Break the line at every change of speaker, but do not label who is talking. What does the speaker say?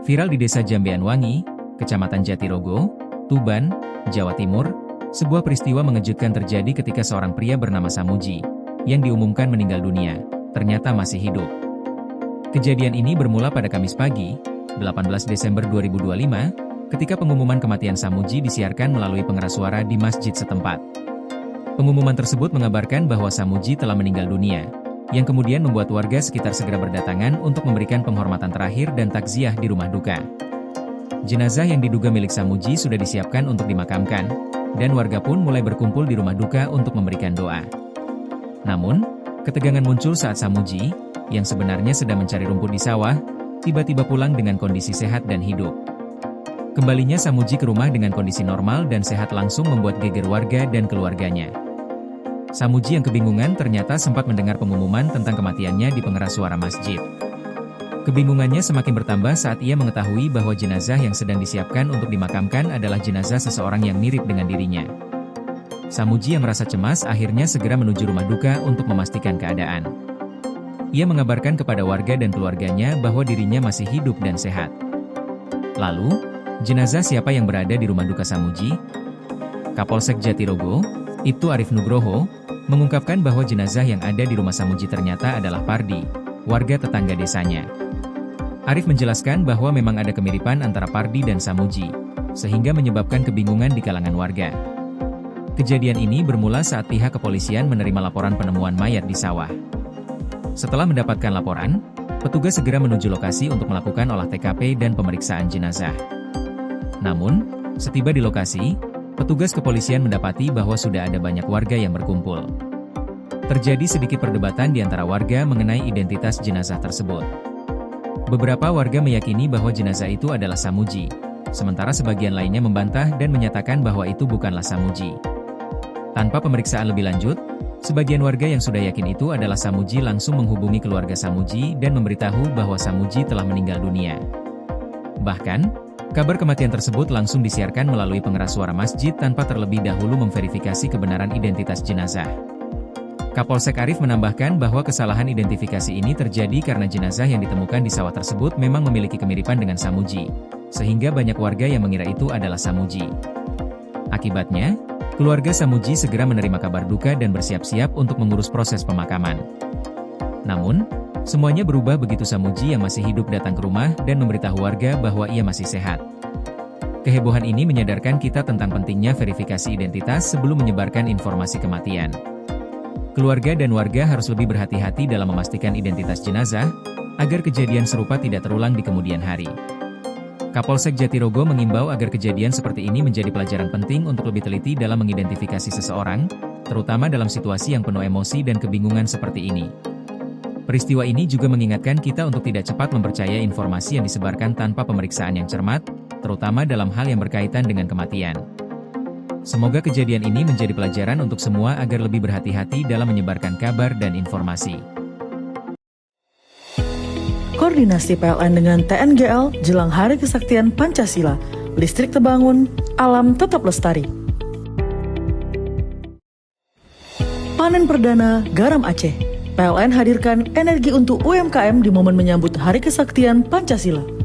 Viral di Desa Jambean Wangi, Kecamatan Jatirogo, Tuban, Jawa Timur, sebuah peristiwa mengejutkan terjadi ketika seorang pria bernama Samuji, yang diumumkan meninggal dunia, ternyata masih hidup. Kejadian ini bermula pada Kamis pagi, 18 Desember 2025, ketika pengumuman kematian Samuji disiarkan melalui pengeras suara di masjid setempat. Pengumuman tersebut mengabarkan bahwa Samuji telah meninggal dunia, yang kemudian membuat warga sekitar segera berdatangan untuk memberikan penghormatan terakhir dan takziah di rumah duka. Jenazah yang diduga milik Samuji sudah disiapkan untuk dimakamkan, dan warga pun mulai berkumpul di rumah duka untuk memberikan doa. Namun, ketegangan muncul saat Samuji, yang sebenarnya sedang mencari rumput di sawah, tiba-tiba pulang dengan kondisi sehat dan hidup. Kembalinya Samuji ke rumah dengan kondisi normal dan sehat langsung membuat geger warga dan keluarganya. Samuji yang kebingungan ternyata sempat mendengar pengumuman tentang kematiannya di pengeras suara masjid. Kebingungannya semakin bertambah saat ia mengetahui bahwa jenazah yang sedang disiapkan untuk dimakamkan adalah jenazah seseorang yang mirip dengan dirinya. Samuji yang merasa cemas akhirnya segera menuju rumah duka untuk memastikan keadaan. Ia mengabarkan kepada warga dan keluarganya bahwa dirinya masih hidup dan sehat. Lalu, jenazah siapa yang berada di rumah duka Samuji? Kapolsek Jatirogo, Ibtu Arif Nugroho, mengungkapkan bahwa jenazah yang ada di rumah Samuji ternyata adalah Pardi, warga tetangga desanya. Arif menjelaskan bahwa memang ada kemiripan antara Pardi dan Samuji, sehingga menyebabkan kebingungan di kalangan warga. Kejadian ini bermula saat pihak kepolisian menerima laporan penemuan mayat di sawah. Setelah mendapatkan laporan, petugas segera menuju lokasi untuk melakukan olah TKP dan pemeriksaan jenazah. Namun, setiba di lokasi, petugas kepolisian mendapati bahwa sudah ada banyak warga yang berkumpul. Terjadi sedikit perdebatan di antara warga mengenai identitas jenazah tersebut. Beberapa warga meyakini bahwa jenazah itu adalah Samuji, sementara sebagian lainnya membantah dan menyatakan bahwa itu bukanlah Samuji. Tanpa pemeriksaan lebih lanjut, sebagian warga yang sudah yakin itu adalah Samuji langsung menghubungi keluarga Samuji dan memberitahu bahwa Samuji telah meninggal dunia. Bahkan, kabar kematian tersebut langsung disiarkan melalui pengeras suara masjid tanpa terlebih dahulu memverifikasi kebenaran identitas jenazah. Kapolsek Arif menambahkan bahwa kesalahan identifikasi ini terjadi karena jenazah yang ditemukan di sawah tersebut memang memiliki kemiripan dengan Samuji, sehingga banyak warga yang mengira itu adalah Samuji. Akibatnya, keluarga Samuji segera menerima kabar duka dan bersiap-siap untuk mengurus proses pemakaman. Namun, semuanya berubah begitu Samuji yang masih hidup datang ke rumah dan memberitahu warga bahwa ia masih sehat. Kehebohan ini menyadarkan kita tentang pentingnya verifikasi identitas sebelum menyebarkan informasi kematian. Keluarga dan warga harus lebih berhati-hati dalam memastikan identitas jenazah, agar kejadian serupa tidak terulang di kemudian hari. Kapolsek Jatirogo mengimbau agar kejadian seperti ini menjadi pelajaran penting untuk lebih teliti dalam mengidentifikasi seseorang, terutama dalam situasi yang penuh emosi dan kebingungan seperti ini. Peristiwa ini juga mengingatkan kita untuk tidak cepat mempercayai informasi yang disebarkan tanpa pemeriksaan yang cermat, terutama dalam hal yang berkaitan dengan kematian. Semoga kejadian ini menjadi pelajaran untuk semua agar lebih berhati-hati dalam menyebarkan kabar dan informasi.
Koordinasi PLN dengan TNGL jelang Hari Kesaktian Pancasila, listrik terbangun, alam tetap lestari. Panen perdana garam Aceh. PLN hadirkan energi untuk UMKM di momen menyambut Hari Kesaktian Pancasila.